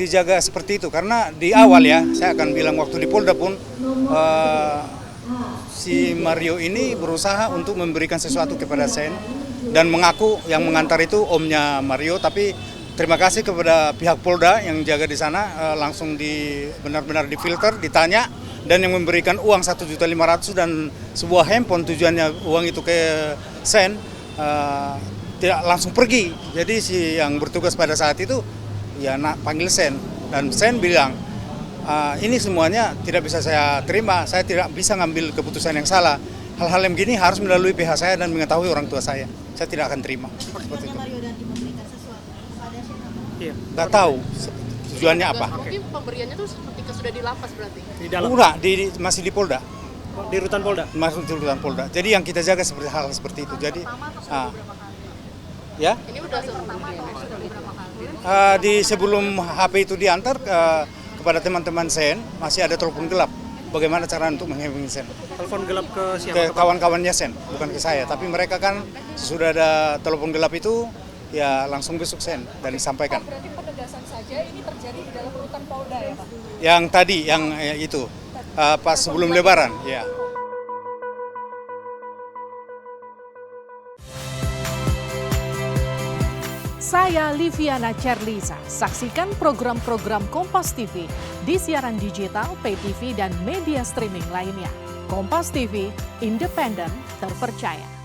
dijaga seperti itu karena di awal ya saya akan bilang waktu di Polda pun si Mario ini berusaha untuk memberikan sesuatu kepada Sen dan mengaku yang mengantar itu omnya Mario, tapi terima kasih kepada pihak Polda yang jaga di sana, langsung benar-benar difilter, ditanya, dan yang memberikan uang 1.500.000 dan sebuah handphone, tujuannya uang itu ke Sen, tidak langsung pergi. Jadi si yang bertugas pada saat itu ya panggil Sen, dan Sen bilang, ini semuanya tidak bisa saya terima, saya tidak bisa ngambil keputusan yang salah. Hal-hal yang begini harus melalui pihak saya dan mengetahui orang tua saya tidak akan terima. Seperti itu. Mario Dandi memberikan sesuatu kepada Shena? Iya. Nggak tahu tujuannya apa. Mungkin pemberiannya tuh ketika sudah di lapas berarti? Di dalam? Enggak, masih di Polda. Di rutan Polda? Masuk di rutan Polda. Jadi yang kita jaga seperti hal seperti itu. Jadi, ya? Ini udah pertama atau sudah beberapa kali? Di sebelum HP itu diantar kepada teman-teman Sen, masih ada telepon gelap. Bagaimana cara untuk menghubungi Sen? Telepon gelap ke siapa? Ke kawan-kawannya Sen, bukan ke saya. Tapi mereka kan sudah ada telepon gelap itu, ya langsung besok Sen dan disampaikan. Berarti penegasan saja ini terjadi di dalam rutan Polda ya Pak? Yang tadi, yang itu, pas sebelum Lebaran, ya. Saya Liviana Cerlisa. Saksikan program-program Kompas TV di siaran digital, pay TV, dan media streaming lainnya. Kompas TV, independen, terpercaya.